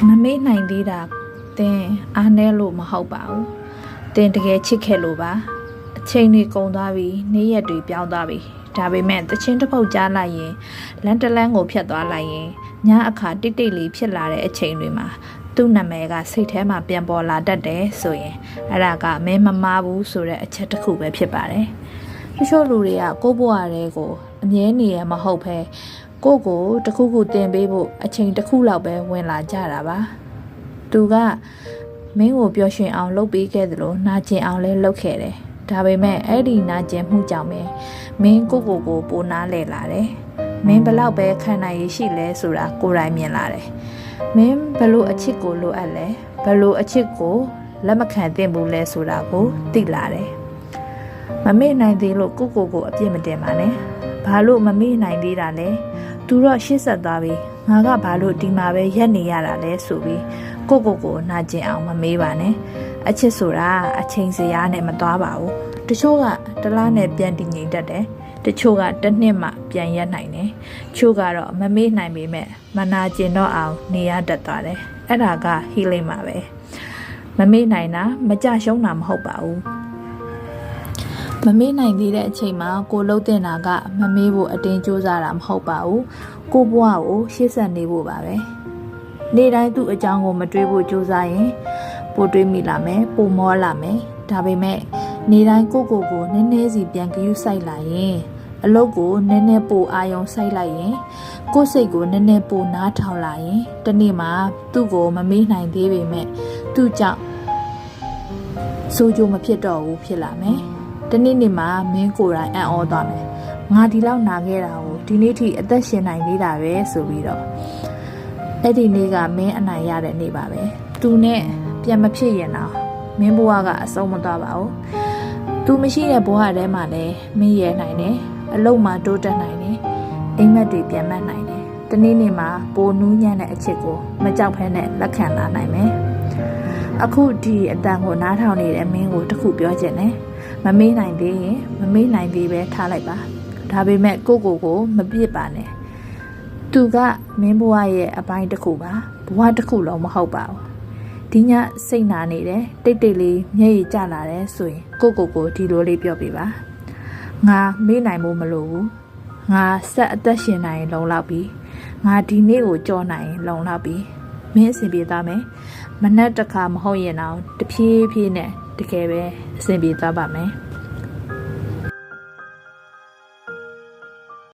မမေ့နိုင်သေးတာတင်အားနဲလို့မဟုတ်ပါဘူးတင်တကယ်ချစ်ခဲ့လို့ပါအချိန်တွေကုန်သွားပြီနေ့ရက်တွေပြောင်းသွားပြီဒါပေမဲ့တချင်းတစ်ပုတ်ကြားလိုက်ရင်လန်တလန်းကိုဖြတ်သွားလိုက်ရင်ညအခါတိတ်တိတ်လေးဖြစ်လာတဲ့အချိန်တွေမှာသူ့နာမည်ကစိတ်ထဲမှာပြန်ပေါ်လာတတ်တယ်ဆိုရင်အဲ့ဒါကမင်းမမားဘူးဆိုတဲ့အချက်တစ်ခုပဲဖြစ်ပါတယ်တချို့လူတွေကကိုယ့်ဘဝတွေကိုအမြဲနေရမဟုတ်ဘဲကိုတခုခုတင်ပေးဖို့အချိန်တစ်ခုလောက်ပဲဝင်လာကြတာပါသူကမင်းကိုပျော်ရွှင်အောင်လုပ်ပေးခဲ့သလိုနာကျင်အောင်လည်းလုပ်ခဲ့တယ်ဒါပေမဲ့အဲ့ဒီနာကျင်မှုကြောင့်ပဲမင်းကိုပိုနားလဲလာတယ်မင်းဘလောက်ပဲခံနိုင်ရရှိလဲဆိုတာကိုယ်တိုင်မြင်လာတယ်မင်းဘလို့အချစ်ကိုလိုအပ်လဲဘလို့အချစ်ကိုလက်မခံသင့်ဘူးလဲဆိုတာကိုသိလာတယ်မမေ့နိုင်သေးလို့ကိုအပြစ်မတင်ပါနဲ့ဘာလို့မမေ့နိုင်သေးတာလဲသူတော့ရှေ့ဆက်သွားပြီငါကဘာလို့ဒီမှာပဲရက်နေရတာလဲဆိုပြီးကိုနာကျင်အောင်မမေးပါနဲ့အချစ်ဆိုတာအချိန်စရာနဲ့မသွားပါဘူးတချို့ကတလားနဲ့ပြန်တည်ငြိမ်တတ်တယ်တချို့ကတစ်နှစ်မှပြန်ရက်နိုင်တယ်ချို့ကတော့မမေ့နိုင်ပေမဲ့မနာကျင်တော့အောင်နေရတတ်သွားတယ်အဲ့ဒါက healing ပါပဲမမေ့နိုင်တာမကြရှုံးတာမဟုတ်ပါဘူးမမေ့နိုင်သေးတဲ့အချိန်မှာကိုလှုပ်တင်တာကမမေ့ဖို့အတင်းကြိုးစားတာမဟုတ်ပါဘူးကိုဘဝကိုရှေ့ဆက်နေဖို့ပါပဲနေ့တိုင်းသူ့အကြောင်းကိုမတွေးဖို့ကြိုးစားရင်ပိုတွေးမိလာမယ်ပိုမောလာမယ်ဒါပေမဲ့နေ့တိုင်းကိုနည်းနည်းစီပြန်ကြည့်ဆိုင်လာရင်အလုပ်ကိုနည်းနည်းပိုအာရုံစိုက်လိုက်ရင်ကိုယ်စိတ်ကိုနည်းနည်းပိုနားထောင်လာရင်တနေ့မှာသူ့ကိုမမေ့နိုင်သေးပေမဲ့သူ့ကြောင့်စိုးကြိုးမဖြစ်တော့ဘူးဖြစ်လာမယ်တနေ့မှာမင်းကိုယ်တိုင်အံ့ဩသွားမယ်ငါဒီလောက်နာခဲ့တာကိုဒီနေ့ထိအသက်ရှင်နိုင်သေးတာပဲဆိုပြီးတော့အဲ့ဒီနေ့ကမင်းအနိုင်ရတဲ့နေ့ပါပဲသူနဲ့ပြန်မဖြစ်ရင်တော့မင်းဘဝကအဆုံးမသွားပါဘူးသူမရှိတဲ့ဘဝထဲမှာလည်းမင်းရဲနိုင်တယ်အလုံးမှာတိုးတက်နိုင်တယ်အိမ်မက်တွေပြန်မတ်နိုင်တယ်တနေ့နေ့မှာပိုနူးညံ့တဲ့အချစ်ကိုမကြောက်ဖဲနဲ့လက်ခံလာနိုင်မယ်အခုဒီအတန်ကိုနားထောင်နေတဲ့မင်းကိုတခုပြောချင်တယ်မမေ့နိုင်သေးရင်မမေ့နိုင်သေးပဲထားလိုက်ပါဒါပေမဲ့ကိုမပြစ်ပါနဲ့သူကမင်းဘဝရဲ့အပိုင်းတစ်ခုပါဘဝတစ်ခုလုံးမဟုတ်ပါဘူးဒီညစိတ်နာနေတယ်တိတ်လေးမျက်ရည်ကျလာတယ်ဆိုရင်ကိုဒီလိုလေးပြောပြပါငါမေ့နိုင်ဖို့မလိုဘူးငါဆက်အသက်ရှင်နိုင်ရင်လုံလောက်ပြီငါဒီနေ့ကိုကြော်နိုင်ရင်လုံလောက်ပြီမင်းအဆင်ပြေသားမယ်မနှက်တစ်ခါမဟုတ်ရင်တော့တဖြည်းဖြည်းနဲ့တကယ်ပဲအဆင်ပြေသွားပါမယ်